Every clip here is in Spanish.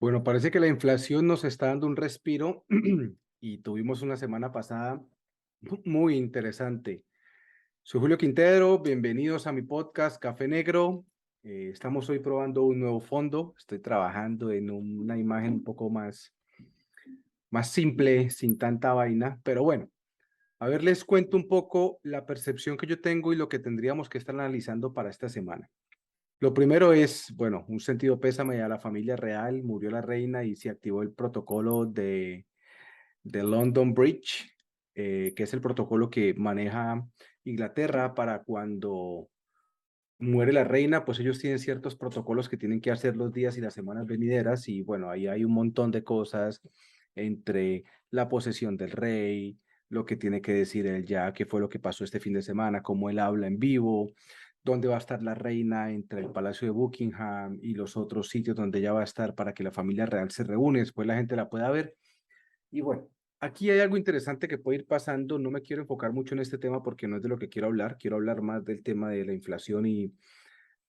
Bueno, parece que la inflación nos está dando un respiro y tuvimos una semana pasada muy interesante. Soy Julio Quintero, bienvenidos a mi podcast Café Negro. Estamos hoy probando un nuevo fondo. Estoy trabajando en una imagen un poco más simple, sin tanta vaina, pero bueno, a ver, les cuento un poco la percepción que yo tengo y lo que tendríamos que estar analizando para esta semana. Lo primero es, bueno, un sentido pésame a la familia real, murió la reina y se activó el protocolo de London Bridge, que es el protocolo que maneja Inglaterra para cuando muere la reina, pues ellos tienen ciertos protocolos que tienen que hacer los días y las semanas venideras y bueno, ahí hay un montón de cosas entre la posesión del rey, lo que tiene que decir él ya, qué fue lo que pasó este fin de semana, cómo él habla en vivo, dónde va a estar la reina entre el Palacio de Buckingham y los otros sitios donde ella va a estar para que la familia real se reúne, después la gente la pueda ver. Y bueno, aquí hay algo interesante que puede ir pasando. No me quiero enfocar mucho en este tema porque no es de lo que quiero hablar más del tema de la inflación y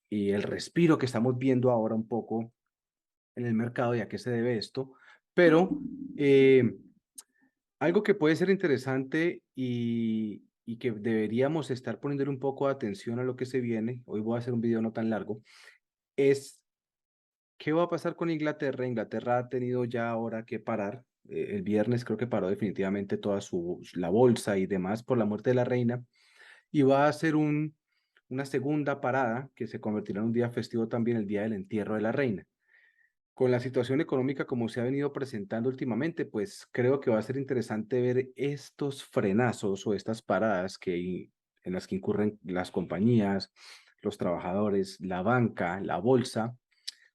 el respiro que estamos viendo ahora un poco en el mercado y a qué se debe esto. Pero algo que puede ser interesante y que deberíamos estar poniendo un poco de atención a lo que se viene, hoy voy a hacer un video no tan largo, es qué va a pasar con Inglaterra. Inglaterra ha tenido ya ahora que parar. El viernes creo que paró definitivamente toda la bolsa y demás por la muerte de la reina y va a ser una segunda parada que se convertirá en un día festivo también, el día del entierro de la reina. Con la situación económica como se ha venido presentando últimamente, pues creo que va a ser interesante ver estos frenazos o estas paradas en las que incurren las compañías, los trabajadores, la banca, la bolsa,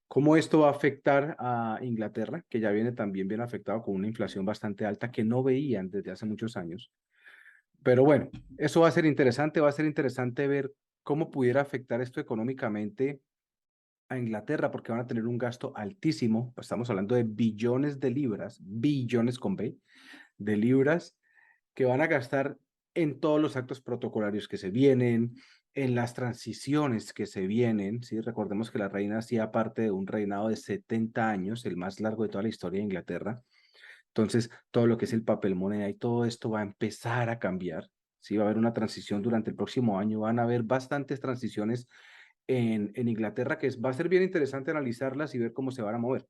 cómo esto va a afectar a Inglaterra, que ya viene también bien afectado con una inflación bastante alta que no veían desde hace muchos años. Pero bueno, eso va a ser interesante ver cómo pudiera afectar esto económicamente a Inglaterra, porque van a tener un gasto altísimo. Pues estamos hablando de billones de libras, billones con B, de libras que van a gastar en todos los actos protocolarios que se vienen, en las transiciones que se vienen, ¿sí? Recordemos que la reina hacía parte de un reinado de 70 años, el más largo de toda la historia de Inglaterra. Entonces, todo lo que es el papel moneda y todo esto va a empezar a cambiar, ¿sí? Va a haber una transición durante el próximo año, van a haber bastantes transiciones en Inglaterra va a ser bien interesante analizarlas y ver cómo se van a mover.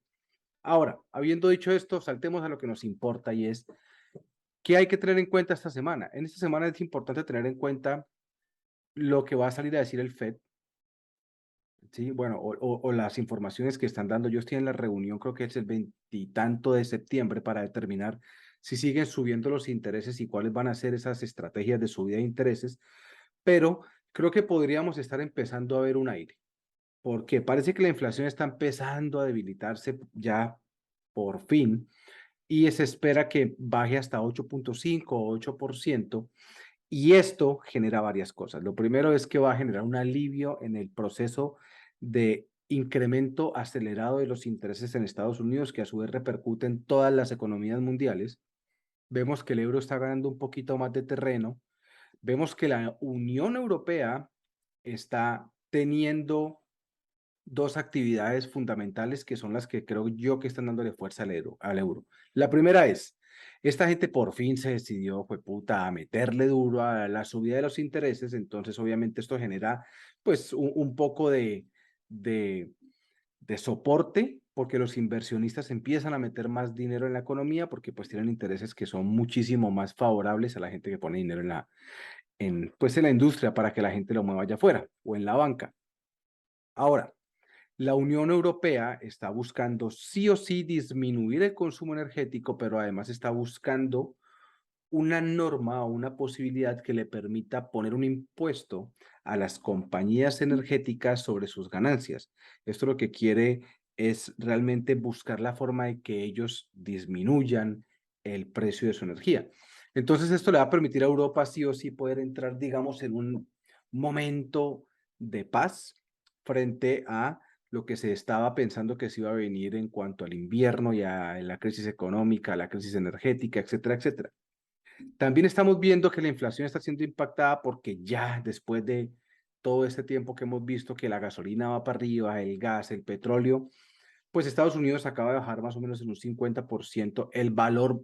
Ahora, habiendo dicho esto, saltemos a lo que nos importa y es, ¿qué hay que tener en cuenta esta semana? En esta semana es importante tener en cuenta lo que va a salir a decir el Fed, ¿sí? Bueno, o las informaciones que están dando. Yo estoy en la reunión, creo que es el veintitanto de septiembre para determinar si siguen subiendo los intereses y cuáles van a ser esas estrategias de subida de intereses, pero creo que podríamos estar empezando a ver un aire, porque parece que la inflación está empezando a debilitarse ya por fin y se espera que baje hasta 8.5 o 8%. Y esto genera varias cosas. Lo primero es que va a generar un alivio en el proceso de incremento acelerado de los intereses en Estados Unidos, que a su vez repercute en todas las economías mundiales. Vemos que el euro está ganando un poquito más de terreno. Vemos que la Unión Europea está teniendo dos actividades fundamentales que son las que creo yo que están dándole fuerza al euro. La primera es, esta gente por fin se decidió, fue puta, a meterle duro a la subida de los intereses, entonces obviamente esto genera pues un poco de, de soporte porque los inversionistas empiezan a meter más dinero en la economía porque pues tienen intereses que son muchísimo más favorables a la gente que pone dinero pues en la industria para que la gente lo mueva allá afuera o en la banca. Ahora, la Unión Europea está buscando sí o sí disminuir el consumo energético, pero además está buscando una norma o una posibilidad que le permita poner un impuesto a las compañías energéticas sobre sus ganancias. Esto lo que quiere es realmente buscar la forma de que ellos disminuyan el precio de su energía. Entonces, esto le va a permitir a Europa sí o sí poder entrar, digamos, en un momento de paz frente a lo que se estaba pensando que se iba a venir en cuanto al invierno y a la crisis económica, la crisis energética, etcétera, etcétera. También estamos viendo que la inflación está siendo impactada porque ya después de todo este tiempo que hemos visto que la gasolina va para arriba, el gas, el petróleo, pues Estados Unidos acaba de bajar más o menos en un 50% el valor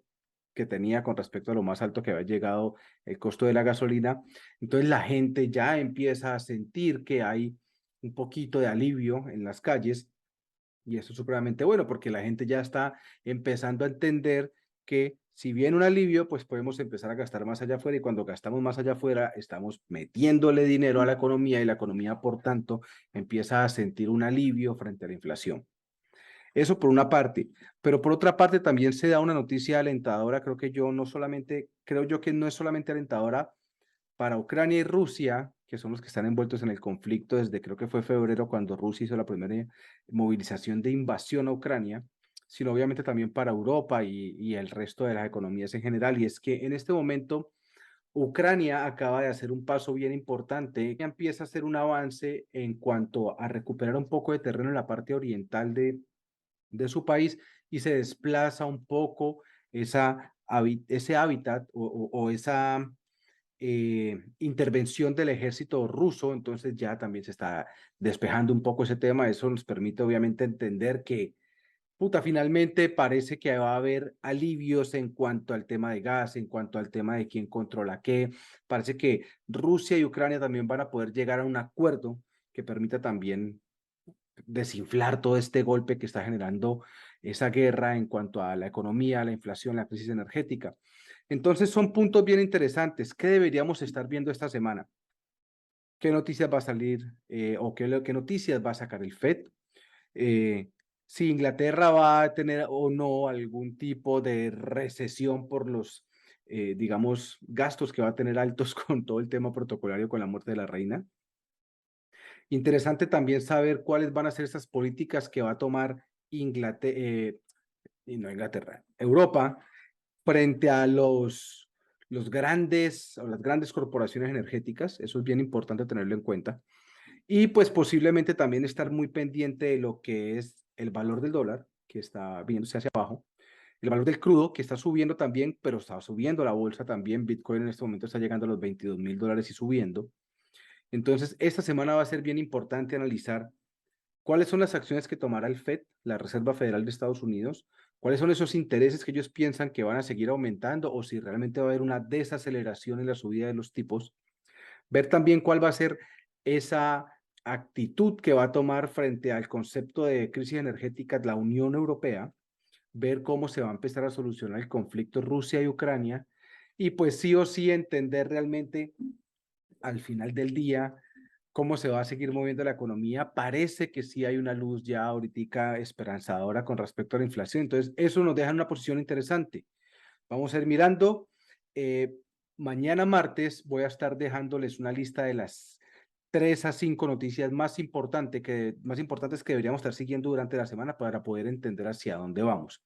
que tenía con respecto a lo más alto que había llegado el costo de la gasolina. Entonces la gente ya empieza a sentir que hay un poquito de alivio en las calles y eso es supremamente bueno porque la gente ya está empezando a entender que si viene un alivio, pues podemos empezar a gastar más allá afuera y cuando gastamos más allá afuera, estamos metiéndole dinero a la economía y la economía, por tanto, empieza a sentir un alivio frente a la inflación. Eso por una parte, pero por otra parte también se da una noticia alentadora, creo yo que no es solamente alentadora para Ucrania y Rusia, que son los que están envueltos en el conflicto desde creo que fue febrero cuando Rusia hizo la primera movilización de invasión a Ucrania, sino obviamente también para Europa y el resto de las economías en general. Y es que en este momento Ucrania acaba de hacer un paso bien importante, empieza a hacer un avance en cuanto a recuperar un poco de terreno en la parte oriental de su país y se desplaza un poco ese hábitat o esa intervención del ejército ruso, entonces ya también se está despejando un poco ese tema, eso nos permite obviamente entender que, puta, finalmente parece que va a haber alivios en cuanto al tema de gas, en cuanto al tema de quién controla qué, parece que Rusia y Ucrania también van a poder llegar a un acuerdo que permita también desinflar todo este golpe que está generando esa guerra en cuanto a la economía, la inflación, la crisis energética. Entonces son puntos bien interesantes. ¿Qué deberíamos estar viendo esta semana? ¿Qué noticias va a salir o qué noticias va a sacar el FED? Eh, si Inglaterra va a tener o no algún tipo de recesión por los, digamos, gastos que va a tener altos con todo el tema protocolario con la muerte de la reina. Interesante también saber cuáles van a ser esas políticas que va a tomar Inglaterra, Europa, frente a los grandes o las grandes corporaciones energéticas. Eso es bien importante tenerlo en cuenta. Y pues posiblemente también estar muy pendiente de lo que es el valor del dólar, que está viéndose hacia abajo, el valor del crudo, que está subiendo también, pero está subiendo la bolsa también. Bitcoin en este momento está llegando a los $22,000 y subiendo. Entonces, esta semana va a ser bien importante analizar cuáles son las acciones que tomará el FED, la Reserva Federal de Estados Unidos, cuáles son esos intereses que ellos piensan que van a seguir aumentando o si realmente va a haber una desaceleración en la subida de los tipos. Ver también cuál va a ser esa actitud que va a tomar frente al concepto de crisis energética de la Unión Europea, ver cómo se va a empezar a solucionar el conflicto Rusia y Ucrania y pues sí o sí entender realmente al final del día cómo se va a seguir moviendo la economía. Parece que sí hay una luz ya ahorita esperanzadora con respecto a la inflación. Entonces, eso nos deja en una posición interesante. Vamos a ir mirando. Eh, Mañana martes voy a estar dejándoles una lista de las 3 a 5 noticias más importantes que deberíamos estar siguiendo durante la semana para poder entender hacia dónde vamos.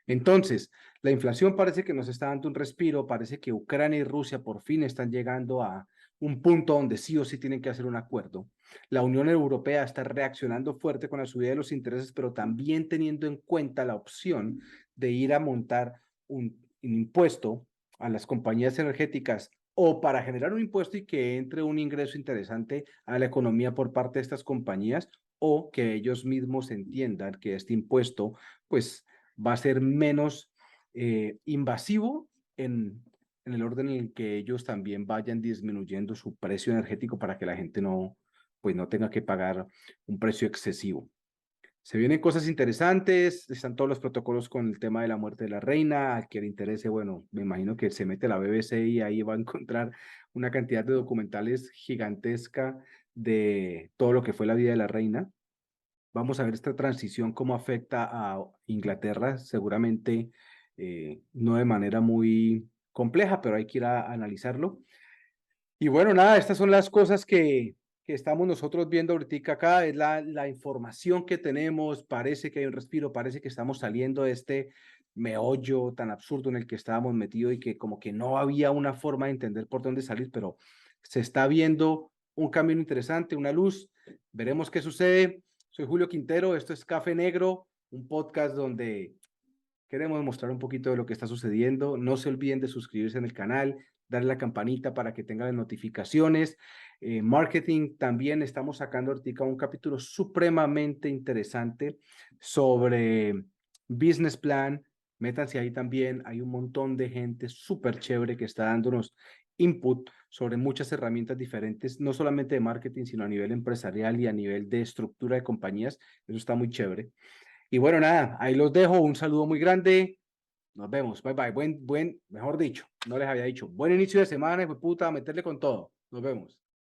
Entonces, la inflación parece que nos está dando un respiro, parece que Ucrania y Rusia por fin están llegando a un punto donde sí o sí tienen que hacer un acuerdo. La Unión Europea está reaccionando fuerte con la subida de los intereses, pero también teniendo en cuenta la opción de ir a montar un impuesto a las compañías energéticas o para generar un impuesto y que entre un ingreso interesante a la economía por parte de estas compañías o que ellos mismos entiendan que este impuesto pues va a ser menos invasivo en el orden en el que ellos también vayan disminuyendo su precio energético para que la gente pues no tenga que pagar un precio excesivo. Se vienen cosas interesantes, están todos los protocolos con el tema de la muerte de la reina, al que le interese, bueno, me imagino que se mete a la BBC y ahí va a encontrar una cantidad de documentales gigantesca de todo lo que fue la vida de la reina. Vamos a ver esta transición, cómo afecta a Inglaterra, seguramente no de manera muy compleja, pero hay que ir a analizarlo. Y bueno, nada, estas son las cosas que estamos nosotros viendo ahorita acá, es la información que tenemos, parece que hay un respiro, parece que estamos saliendo de este meollo tan absurdo en el que estábamos metidos y que como que no había una forma de entender por dónde salir, pero se está viendo un camino interesante, una luz, veremos qué sucede. Soy Julio Quintero, esto es Café Negro, un podcast donde queremos mostrar un poquito de lo que está sucediendo. No se olviden de suscribirse en el canal, darle la campanita para que tengan las notificaciones. Marketing, también estamos sacando ahorita un capítulo supremamente interesante sobre business plan. Métanse ahí también, hay un montón de gente súper chévere que está dándonos input sobre muchas herramientas diferentes, no solamente de marketing, sino a nivel empresarial y a nivel de estructura de compañías. Eso está muy chévere. Y bueno, nada, ahí los dejo. Un saludo muy grande. Nos vemos. Bye bye. Mejor dicho, no les había dicho. Buen inicio de semana, y puta, a meterle con todo. Nos vemos.